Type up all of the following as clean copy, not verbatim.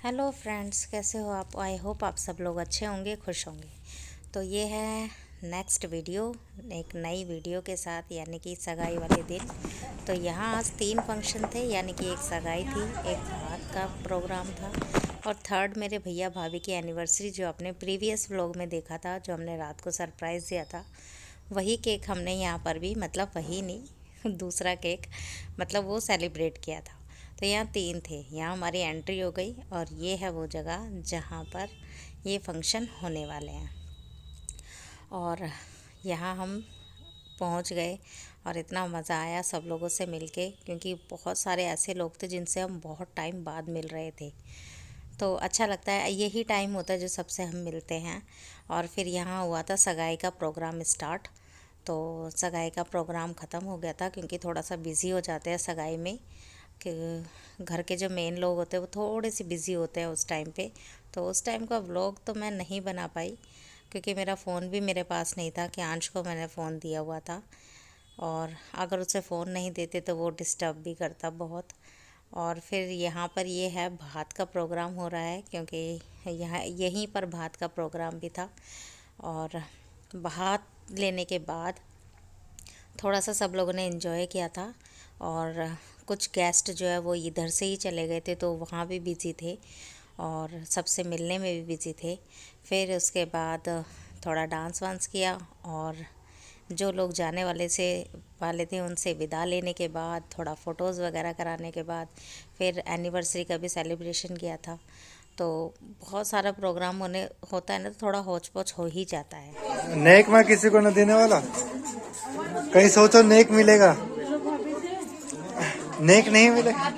Hello friends, कैसे हो आप? आई होप आप सब लोग अच्छे होंगे, खुश होंगे। तो ये है नेक्स्ट वीडियो, एक नई वीडियो के साथ, यानी कि सगाई वाले दिन। तो यहाँ आज 3 फंक्शन थे, यानी कि एक सगाई थी, एक बारात का प्रोग्राम था और थर्ड मेरे भैया भाभी की एनिवर्सरी, जो आपने प्रीवियस व्लॉग में देखा था, जो हमने रात को सरप्राइज़ दिया था, वही केक हमने यहाँ पर भी, मतलब वही नहीं दूसरा केक, मतलब वो सेलिब्रेट किया था। तो यहाँ 3 थे। यहाँ हमारी एंट्री हो गई और ये है वो जगह जहाँ पर ये फंक्शन होने वाले हैं। और यहाँ हम पहुँच गए और इतना मज़ा आया सब लोगों से मिलके, क्योंकि बहुत सारे ऐसे लोग थे जिनसे हम बहुत टाइम बाद मिल रहे थे। तो अच्छा लगता है, यही टाइम होता है जो सबसे हम मिलते हैं। और फिर यहाँ हुआ था सगाई का प्रोग्राम स्टार्ट। तो सगाई का प्रोग्राम ख़त्म हो गया था, क्योंकि थोड़ा सा बिज़ी हो जाते हैं सगाई में, कि घर के जो मेन लोग होते हैं वो थोड़े से बिज़ी होते हैं उस टाइम पे। तो उस टाइम का व्लॉग तो मैं नहीं बना पाई, क्योंकि मेरा फ़ोन भी मेरे पास नहीं था, कि आंश को मैंने फ़ोन दिया हुआ था, और अगर उसे फ़ोन नहीं देते तो वो डिस्टर्ब भी करता बहुत। और फिर यहाँ पर ये है भात का प्रोग्राम हो रहा है, क्योंकि यहाँ यहीं पर भात का प्रोग्राम भी था। और भात लेने के बाद थोड़ा सा सब लोगों ने एंजॉय किया था, और कुछ गेस्ट जो है वो इधर से ही चले गए थे, तो वहाँ भी बिज़ी थे और सबसे मिलने में भी बिज़ी थे। फिर उसके बाद थोड़ा डांस वांस किया, और जो लोग जाने वाले थे उनसे विदा लेने के बाद, थोड़ा फ़ोटोज़ वगैरह कराने के बाद, फिर एनिवर्सरी का भी सेलिब्रेशन किया था। तो बहुत सारा प्रोग्राम होता है ना, तो थोड़ा होच पोच हो ही जाता है। नेक में किसी को न देने वाला, कहीं सोचो नेक मिलेगा, नेक नहीं मिलेगा।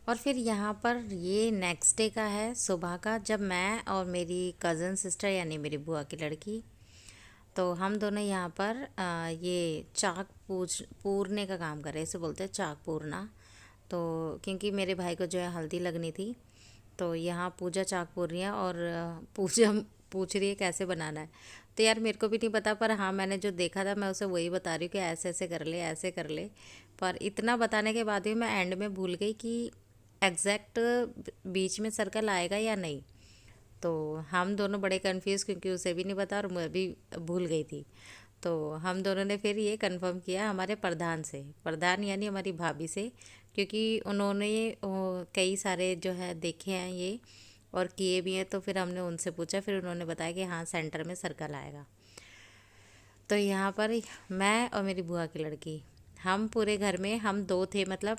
और फिर यहाँ पर ये नेक्स्ट डे का है, सुबह का, जब मैं और मेरी कज़न सिस्टर यानी मेरी बुआ की लड़की, तो हम दोनों यहाँ पर ये चाक पूरने का काम कर रहे हैं, इसे बोलते हैं चाक पूरना। तो क्योंकि मेरे भाई को जो है हल्दी लगनी थी, तो यहाँ पूजा चाक पूर रही है, और पूजा पूछ रही है कैसे बनाना है। तो यार मेरे को भी नहीं पता, पर हाँ मैंने जो देखा था मैं उसे वही बता रही हूँ कि ऐसे ऐसे कर ले, ऐसे कर ले। पर इतना बताने के बाद भी मैं एंड में भूल गई कि एग्जैक्ट बीच में सर्कल आएगा या नहीं। तो हम दोनों बड़े कंफ्यूज, क्योंकि उसे भी नहीं पता और मैं भी भूल गई थी। तो हम दोनों ने फिर ये कंफर्म किया हमारे प्रधान से, प्रधान यानी हमारी भाभी से, क्योंकि उन्होंने कई सारे जो है देखे हैं ये और किए भी हैं। तो फिर हमने उनसे पूछा, फिर उन्होंने बताया कि हाँ सेंटर में सर्कल आएगा। तो यहाँ पर मैं और मेरी बुआ की लड़की, हम पूरे घर में हम 2 थे, मतलब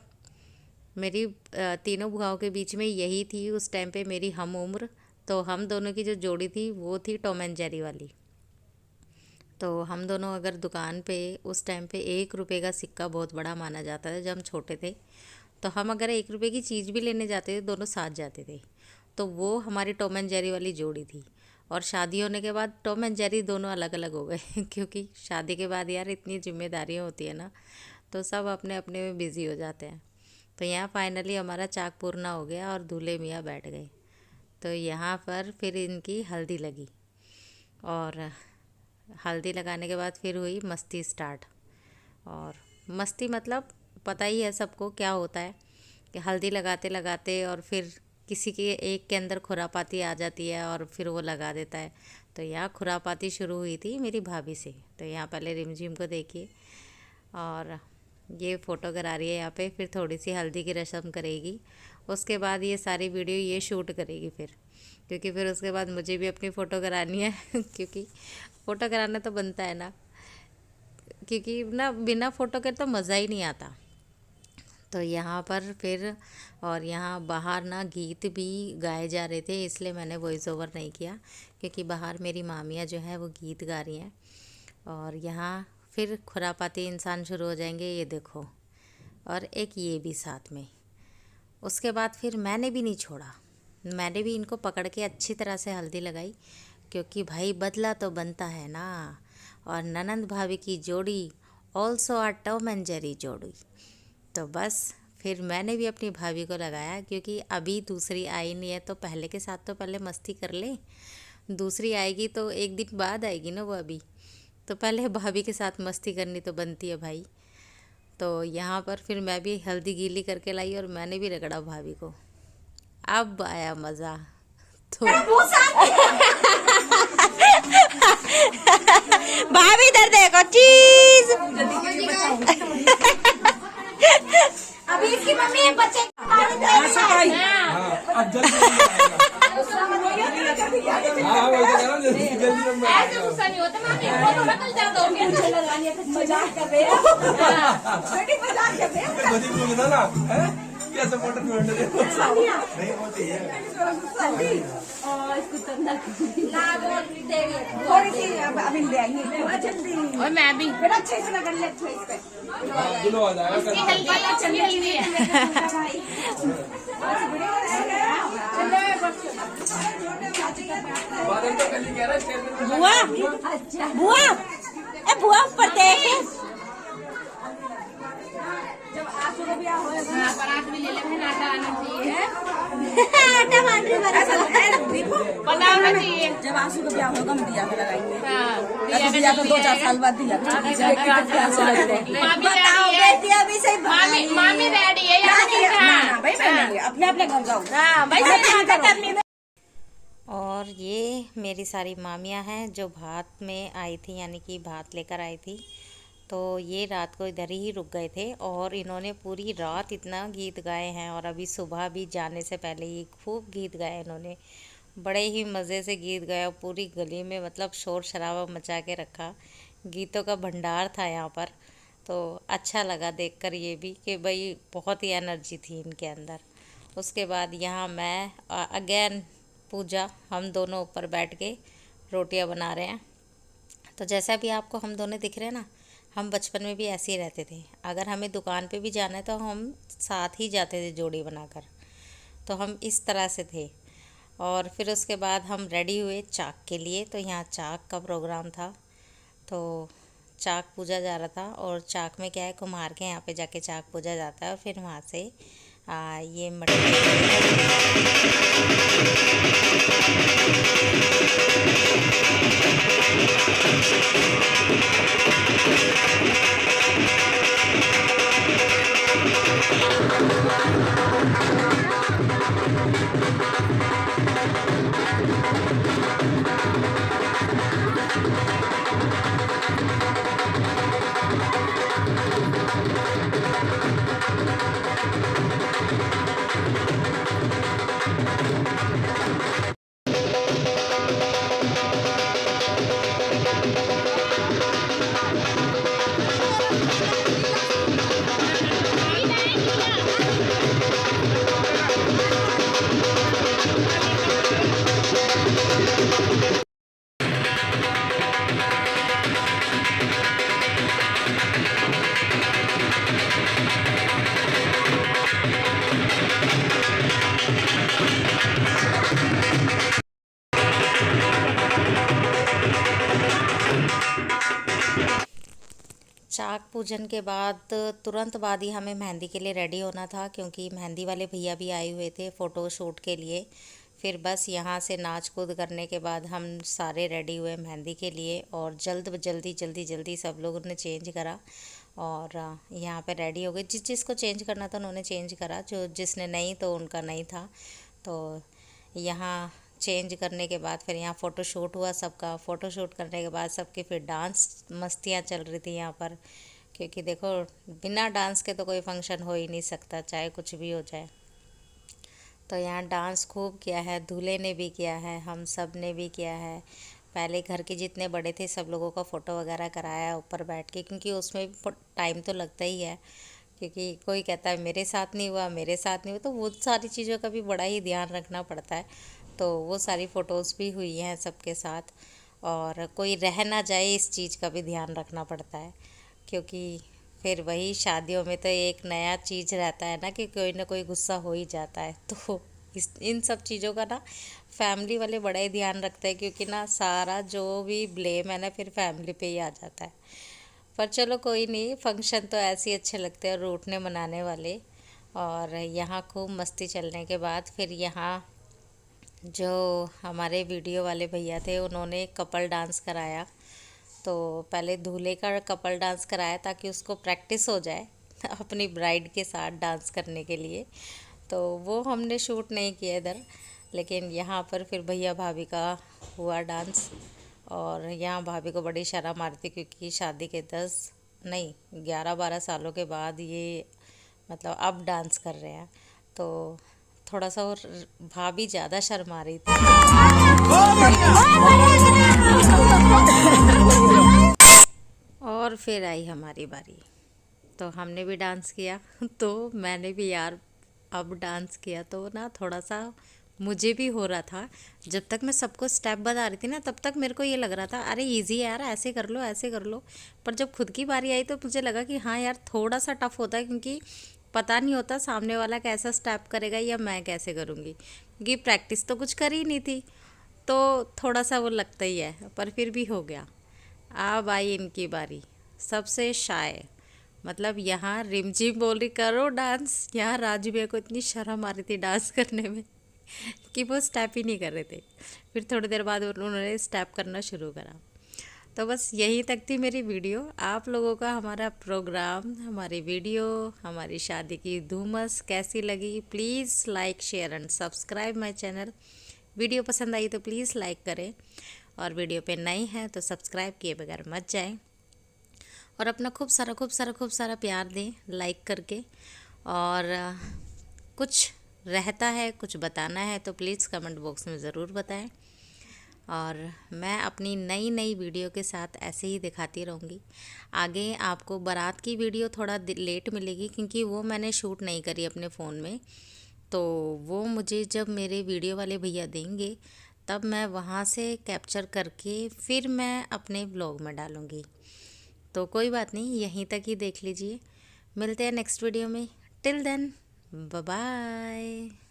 मेरी तीनों बुआओं के बीच में यही थी उस टाइम पे मेरी हम उम्र। तो हम दोनों की जो जोड़ी थी वो थी टॉम एंड जेरी वाली। तो हम दोनों अगर दुकान पे उस टाइम पे 1 रुपये का सिक्का बहुत बड़ा माना जाता था जब हम छोटे थे। तो हम अगर 1 रुपये की चीज़ भी लेने जाते थे, दोनों साथ जाते थे। तो वो हमारी टॉम एंड जेरी वाली जोड़ी थी। और शादी होने के बाद टॉम एंड जेरी दोनों अलग अलग हो गए क्योंकि शादी के बाद यार इतनी जिम्मेदारियाँ होती है ना, तो सब अपने अपने में बिज़ी हो जाते हैं। तो यहाँ फाइनली हमारा चाक पूरना हो गया और दूल्हे मियाँ बैठ गए। तो यहाँ पर फिर इनकी हल्दी लगी, और हल्दी लगाने के बाद फिर हुई मस्ती स्टार्ट। और मस्ती मतलब पता ही है सबको क्या होता है, कि हल्दी लगाते लगाते और फिर किसी के एक के अंदर खुरापाती आ जाती है और फिर वो लगा देता है। तो यहाँ खुरापाती शुरू हुई थी मेरी भाभी से। तो यहाँ पहले रिमझिम को देखिए, और ये फ़ोटो करा रही है यहाँ पे, फिर थोड़ी सी हल्दी की रस्म करेगी, उसके बाद ये सारी वीडियो ये शूट करेगी फिर, क्योंकि फिर उसके बाद मुझे भी अपनी फ़ोटो करानी है क्योंकि फ़ोटो कराना तो बनता है ना, क्योंकि ना बिना फ़ोटो के तो मज़ा ही नहीं आता। तो यहाँ पर फिर, और यहाँ बाहर ना गीत भी गाए जा रहे थे, इसलिए मैंने वॉइस ओवर नहीं किया, क्योंकि बाहर मेरी मामियाँ जो है वो गीत गा रही हैं। और यहाँ फिर खुरापाती इंसान शुरू हो जाएंगे, ये देखो, और एक ये भी साथ में। उसके बाद फिर मैंने भी नहीं छोड़ा, मैंने भी इनको पकड़ के अच्छी तरह से हल्दी लगाई, क्योंकि भाई बदला तो बनता है ना। और ननंद भाभी की जोड़ी also a Tom and Jerry जोड़ी। तो बस फिर मैंने भी अपनी भाभी को लगाया, क्योंकि अभी दूसरी आई नहीं है, तो पहले के साथ तो पहले मस्ती कर ले, दूसरी आएगी तो एक दिन बाद आएगी ना वो, अभी तो पहले भाभी के साथ मस्ती करनी तो बनती है भाई। तो यहाँ पर फिर मैं भी हल्दी गीली करके लाई और मैंने भी रगड़ा भाभी को। अब आया मज़ा तो भाभी इधर देखो चीज। अभी इसकी मम्मी है बच्चे ऐसे गुस्सा नहीं होता। मजाक कर रहे हैं बेटी, मजाक कर रहे हैं। कैसे फोटो थोड़ी सी अभी ले आएंगे जल्दी। और मैं भी बेटा अच्छे से लगा ले अच्छे से बुआ बुआ ए बुआ ऊपर देख। जब आंसू का ब्याह होएगा परात भी ले ले फिर आटा आना चाहिए। टमाटर बनाना चाहिए। जब आंसू का ब्याह होगा हम दिया पे लगाएंगे। हां दिया तो 2-4 साल बाद दिया। बताओ बेटी अभी से मामी रेडी है या नहीं? ना भाई मैं अपने अपने घर जाऊं। हां भाई से करनी। और ये मेरी सारी मामियाँ हैं जो भात में आई थी, यानी कि भात लेकर आई थी। तो ये रात को इधर ही रुक गए थे और इन्होंने पूरी रात इतना गीत गाए हैं और अभी सुबह भी जाने से पहले ही खूब गीत गाए इन्होंने। बड़े ही मज़े से गीत गाया, पूरी गली में मतलब शोर शराबा मचा के रखा। गीतों का भंडार था यहाँ पर। तो अच्छा लगा देखकर ये भी कि भाई बहुत ही एनर्जी थी इनके अंदर। उसके बाद यहाँ मैं अगेन पूजा, हम दोनों ऊपर बैठ के रोटियां बना रहे हैं। तो जैसा भी आपको हम दोनों दिख रहे हैं ना, हम बचपन में भी ऐसे ही रहते थे। अगर हमें दुकान पे भी जाना है तो हम साथ ही जाते थे जोड़ी बनाकर। तो हम इस तरह से थे। और फिर उसके बाद हम रेडी हुए चाक के लिए। तो यहाँ चाक का प्रोग्राम था, तो चाक पूजा जा रहा था। और चाक में क्या है, कुम्हार के यहाँ पे जाके चाक पूजा जाता है और फिर वहाँ से ये मटन चाक पूजन के बाद तुरंत बाद ही हमें मेहंदी के लिए रेडी होना था, क्योंकि मेहंदी वाले भैया भी आए हुए थे फ़ोटो शूट के लिए। फिर बस यहाँ से नाच कूद करने के बाद हम सारे रेडी हुए मेहंदी के लिए। और जल्दी सब लोगों ने चेंज करा और यहाँ पे रेडी हो गए। जिसको चेंज करना था उन्होंने चेंज करा, जो जिसने नहीं तो उनका नहीं था। तो यहाँ चेंज करने के बाद फिर यहाँ फ़ोटो शूट हुआ सबका। फ़ोटो शूट करने के बाद सबकी फिर डांस मस्तियाँ चल रही थी यहाँ पर, क्योंकि देखो बिना डांस के तो कोई फंक्शन हो ही नहीं सकता, चाहे कुछ भी हो जाए। तो यहाँ डांस खूब किया है, दूल्हे ने भी किया है, हम सब ने भी किया है। पहले घर के जितने बड़े थे सब लोगों का फ़ोटो वगैरह कराया ऊपर बैठ के, क्योंकि उसमें भी टाइम तो लगता ही है। क्योंकि कोई कहता है मेरे साथ नहीं हुआ, मेरे साथ नहीं हुआ, तो वो सारी चीज़ों का भी बड़ा ही ध्यान रखना पड़ता है। तो वो सारी फ़ोटोज़ भी हुई हैं सबके साथ। और कोई रह ना जाए इस चीज़ का भी ध्यान रखना पड़ता है, क्योंकि फिर वही शादियों में तो एक नया चीज़ रहता है ना कि कोई ना कोई गुस्सा हो ही जाता है। तो इन सब चीज़ों का ना फैमिली वाले बड़ा ही ध्यान रखते हैं, क्योंकि ना सारा जो भी ब्लेम है ना फिर फैमिली पे ही आ जाता है। पर चलो कोई नहीं, फंक्शन तो ऐसे ही अच्छे लगते हैं, रूठने मनाने वाले। और यहाँ खूब मस्ती चलने के बाद फिर यहाँ जो हमारे वीडियो वाले भैया थे उन्होंने कपल डांस कराया। तो पहले दूल्हे का कपल डांस कराया ताकि उसको प्रैक्टिस हो जाए। अपनी ब्राइड के साथ डांस करने के लिए। तो वो हमने शूट नहीं किया इधर, लेकिन यहाँ पर फिर भैया भाभी का हुआ डांस। और यहाँ भाभी को बड़ी शर्म आ रही थी क्योंकि शादी के 11-12 सालों के बाद ये मतलब अब डांस कर रहे हैं, तो थोड़ा सा और भाभी ज़्यादा शर्मा रही थी। और फिर आई हमारी बारी, तो हमने भी डांस किया। तो मैंने भी यार अब डांस किया तो ना थोड़ा सा मुझे भी हो रहा था। जब तक मैं सबको स्टेप बता रही थी ना, तब तक मेरे को ये लग रहा था अरे इजी है यार, ऐसे कर लो ऐसे कर लो। पर जब खुद की बारी आई तो मुझे लगा कि हाँ यार थोड़ा सा टफ होता है, क्योंकि पता नहीं होता सामने वाला कैसा स्टेप करेगा या मैं कैसे करूँगी, क्योंकि प्रैक्टिस तो कुछ करी नहीं थी। तो थोड़ा सा वो लगता ही है, पर फिर भी हो गया। अब आई इनकी बारी, सबसे शाय। मतलब यहाँ रिमझिम बोल रही करो डांस, यहाँ राजू भैया को इतनी शर्म आ रही थी डांस करने में कि वो स्टेप ही नहीं कर रहे थे। फिर थोड़ी देर बाद उन्होंने स्टेप करना शुरू करा। तो बस यहीं तक थी मेरी वीडियो। आप लोगों का हमारा प्रोग्राम, हमारी वीडियो, हमारी शादी की धूमस कैसी लगी? Please like share and subscribe my channel. Video पसंद आई तो प्लीज़ लाइक करें, और वीडियो पे नए हैं तो सब्सक्राइब किए बगैर मत जाएं। और अपना खूब सारा प्यार दें लाइक करके। और कुछ रहता है, कुछ बताना है तो प्लीज़ कमेंट बॉक्स में ज़रूर बताएं। और मैं अपनी नई वीडियो के साथ ऐसे ही दिखाती रहूँगी। आगे आपको बारात की वीडियो थोड़ा लेट मिलेगी, क्योंकि वो मैंने शूट नहीं करी अपने फ़ोन में। तो वो मुझे जब मेरे वीडियो वाले भैया देंगे तब मैं वहाँ से कैप्चर करके फिर मैं अपने ब्लॉग में डालूँगी। तो कोई बात नहीं, यहीं तक ही देख लीजिए। मिलते हैं नेक्स्ट वीडियो में। Till then bye bye.